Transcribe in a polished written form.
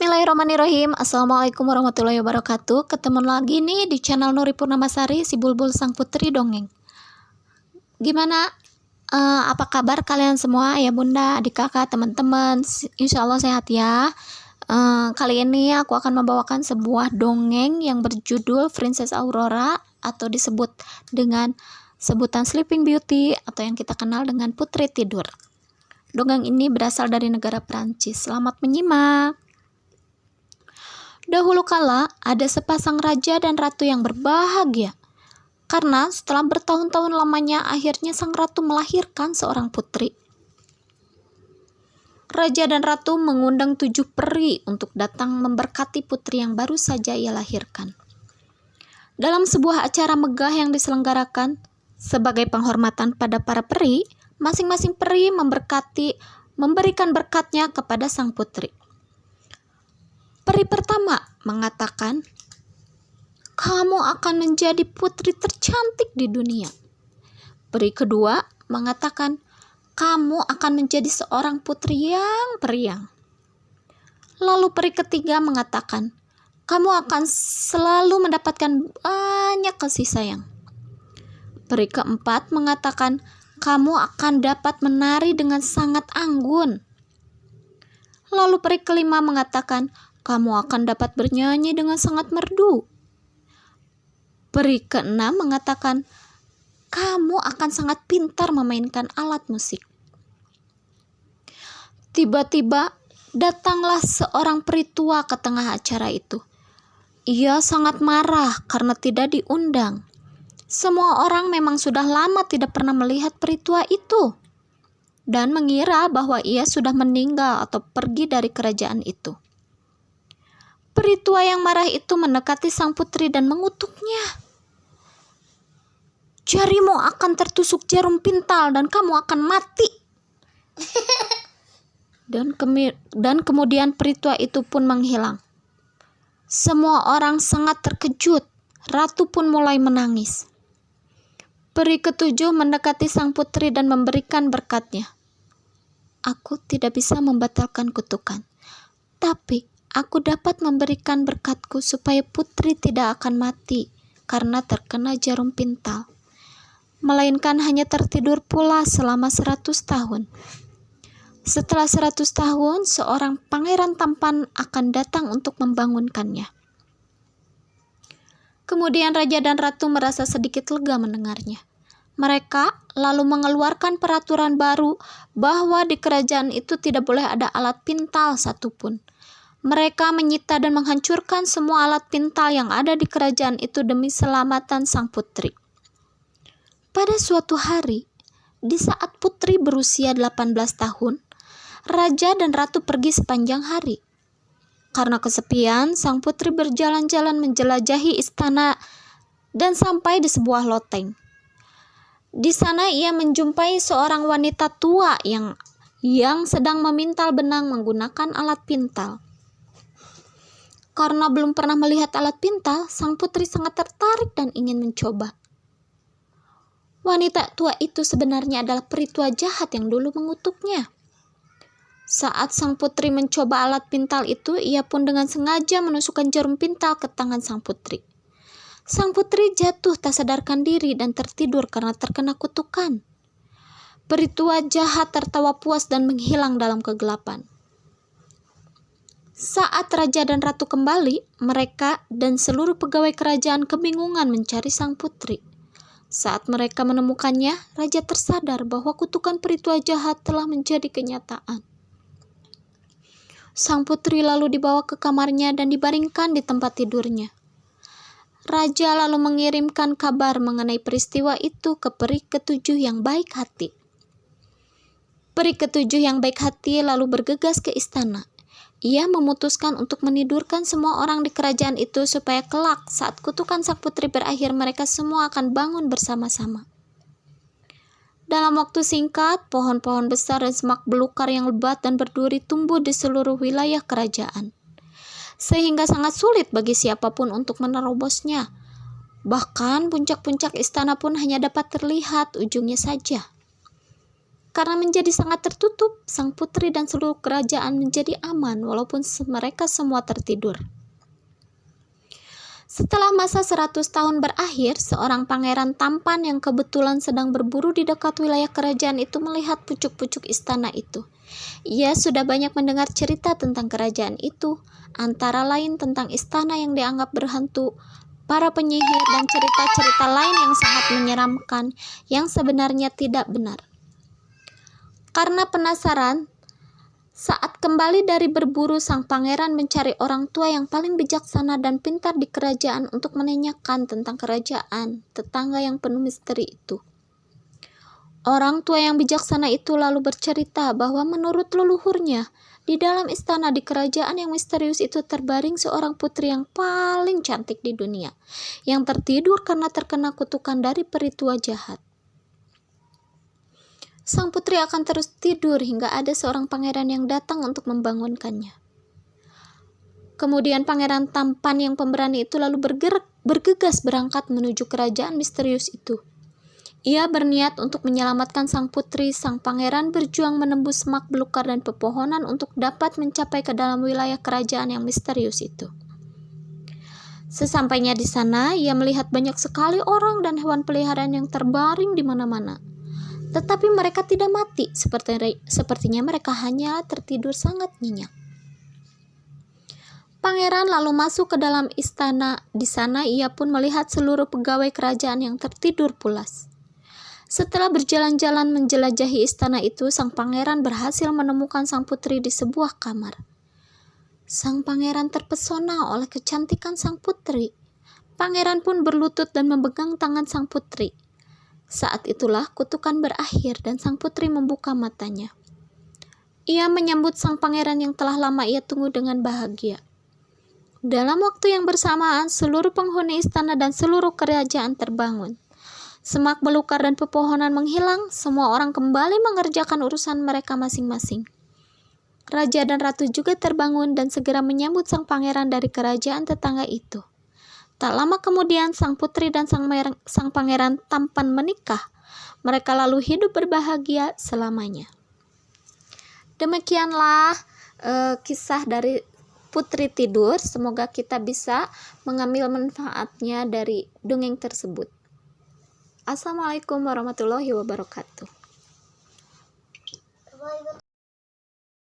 Bismillahirrahmanirrahim. Assalamualaikum warahmatullahi wabarakatuh. Ketemu lagi nih di channel Nuri Purnamasari, si Bulbul Sang Putri Dongeng. Gimana? Apa kabar kalian semua ya bunda, adik kakak, teman-teman? Insya Allah sehat ya. Kali ini aku akan membawakan sebuah dongeng yang berjudul Princess Aurora, atau disebut dengan sebutan Sleeping Beauty, atau yang kita kenal dengan Putri Tidur. Dongeng ini berasal dari negara Prancis. Selamat menyimak. Dahulu kala ada sepasang raja dan ratu yang berbahagia. Karena setelah bertahun-tahun lamanya akhirnya sang ratu melahirkan seorang putri. Raja dan ratu mengundang 7 peri untuk datang memberkati putri yang baru saja ia lahirkan. Dalam sebuah acara megah yang diselenggarakan, sebagai penghormatan pada para peri, masing-masing peri memberikan berkatnya kepada sang putri. Peri pertama mengatakan, "Kamu akan menjadi putri tercantik di dunia." Peri kedua mengatakan, "Kamu akan menjadi seorang putri yang periang." Lalu peri ketiga mengatakan, "Kamu akan selalu mendapatkan banyak kasih sayang." Peri keempat mengatakan, "Kamu akan dapat menari dengan sangat anggun." Lalu peri kelima mengatakan, "Kamu akan dapat bernyanyi dengan sangat merdu." Peri keenam mengatakan, "Kamu akan sangat pintar memainkan alat musik." Tiba-tiba datanglah seorang peri tua ke tengah acara itu. Ia sangat marah karena tidak diundang. Semua orang memang sudah lama tidak pernah melihat peri tua itu dan mengira bahwa ia sudah meninggal atau pergi dari kerajaan itu. Peri tua yang marah itu mendekati sang putri dan mengutuknya. "Jarimu akan tertusuk jarum pintal dan kamu akan mati." Dan kemudian peri tua itu pun menghilang. Semua orang sangat terkejut. Ratu pun mulai menangis. Peri ketujuh mendekati sang putri dan memberikan berkatnya. "Aku tidak bisa membatalkan kutukan, tapi aku dapat memberikan berkatku supaya putri tidak akan mati karena terkena jarum pintal, melainkan hanya tertidur pula selama 100 tahun. Setelah 100 tahun, seorang pangeran tampan akan datang untuk membangunkannya." Kemudian raja dan ratu merasa sedikit lega mendengarnya. Mereka lalu mengeluarkan peraturan baru bahwa di kerajaan itu tidak boleh ada alat pintal satupun. Mereka menyita dan menghancurkan semua alat pintal yang ada di kerajaan itu demi keselamatan sang putri. Pada suatu hari, di saat putri berusia 18 tahun, raja dan ratu pergi sepanjang hari. Karena kesepian, sang putri berjalan-jalan menjelajahi istana dan sampai di sebuah loteng. Di sana ia menjumpai seorang wanita tua yang sedang memintal benang menggunakan alat pintal. Karena belum pernah melihat alat pintal, sang putri sangat tertarik dan ingin mencoba. Wanita tua itu sebenarnya adalah peri tua jahat yang dulu mengutuknya. Saat sang putri mencoba alat pintal itu, ia pun dengan sengaja menusukkan jarum pintal ke tangan sang putri. Sang putri jatuh tak sadarkan diri dan tertidur karena terkena kutukan. Peri tua jahat tertawa puas dan menghilang dalam kegelapan. Saat raja dan ratu kembali, mereka dan seluruh pegawai kerajaan kebingungan mencari sang putri. Saat mereka menemukannya, raja tersadar bahwa kutukan peri tua jahat telah menjadi kenyataan. Sang putri lalu dibawa ke kamarnya dan dibaringkan di tempat tidurnya. Raja lalu mengirimkan kabar mengenai peristiwa itu ke peri ketujuh yang baik hati. Peri ketujuh yang baik hati lalu bergegas ke istana. Ia memutuskan untuk menidurkan semua orang di kerajaan itu supaya kelak saat kutukan sang putri berakhir mereka semua akan bangun bersama-sama. Dalam waktu singkat, pohon-pohon besar dan semak belukar yang lebat dan berduri tumbuh di seluruh wilayah kerajaan, sehingga sangat sulit bagi siapapun untuk menerobosnya. Bahkan puncak-puncak istana pun hanya dapat terlihat ujungnya saja. Karena menjadi sangat tertutup, sang putri dan seluruh kerajaan menjadi aman walaupun mereka semua tertidur. Setelah masa 100 tahun berakhir, seorang pangeran tampan yang kebetulan sedang berburu di dekat wilayah kerajaan itu melihat pucuk-pucuk istana itu. Ia sudah banyak mendengar cerita tentang kerajaan itu, antara lain tentang istana yang dianggap berhantu, para penyihir, dan cerita-cerita lain yang sangat menyeramkan yang sebenarnya tidak benar. Karena penasaran, saat kembali dari berburu, sang pangeran mencari orang tua yang paling bijaksana dan pintar di kerajaan untuk menanyakan tentang kerajaan tetangga yang penuh misteri itu. Orang tua yang bijaksana itu lalu bercerita bahwa menurut leluhurnya, di dalam istana di kerajaan yang misterius itu terbaring seorang putri yang paling cantik di dunia, yang tertidur karena terkena kutukan dari peri tua jahat. Sang putri akan terus tidur hingga ada seorang pangeran yang datang untuk membangunkannya. Kemudian pangeran tampan yang pemberani itu lalu bergegas berangkat menuju kerajaan misterius itu. Ia berniat untuk menyelamatkan sang putri. Sang pangeran berjuang menembus semak belukar dan pepohonan untuk dapat mencapai ke dalam wilayah kerajaan yang misterius itu. Sesampainya di sana, ia melihat banyak sekali orang dan hewan peliharaan yang terbaring di mana-mana. Tetapi mereka tidak mati, sepertinya mereka hanya tertidur sangat nyenyak. Pangeran lalu masuk ke dalam istana. Di sana ia pun melihat seluruh pegawai kerajaan yang tertidur pulas. Setelah berjalan-jalan menjelajahi istana itu, sang pangeran berhasil menemukan sang putri di sebuah kamar. Sang pangeran terpesona oleh kecantikan sang putri. Pangeran pun berlutut dan memegang tangan sang putri. Saat itulah kutukan berakhir dan sang putri membuka matanya. Ia menyambut sang pangeran yang telah lama ia tunggu dengan bahagia. Dalam waktu yang bersamaan, seluruh penghuni istana dan seluruh kerajaan terbangun. Semak belukar dan pepohonan menghilang, semua orang kembali mengerjakan urusan mereka masing-masing. Raja dan ratu juga terbangun dan segera menyambut sang pangeran dari kerajaan tetangga itu. Tak lama kemudian, sang putri dan sang pangeran tampan menikah. Mereka lalu hidup berbahagia selamanya. Demikianlah kisah dari Putri Tidur. Semoga kita bisa mengambil manfaatnya dari dongeng tersebut. Assalamualaikum warahmatullahi wabarakatuh.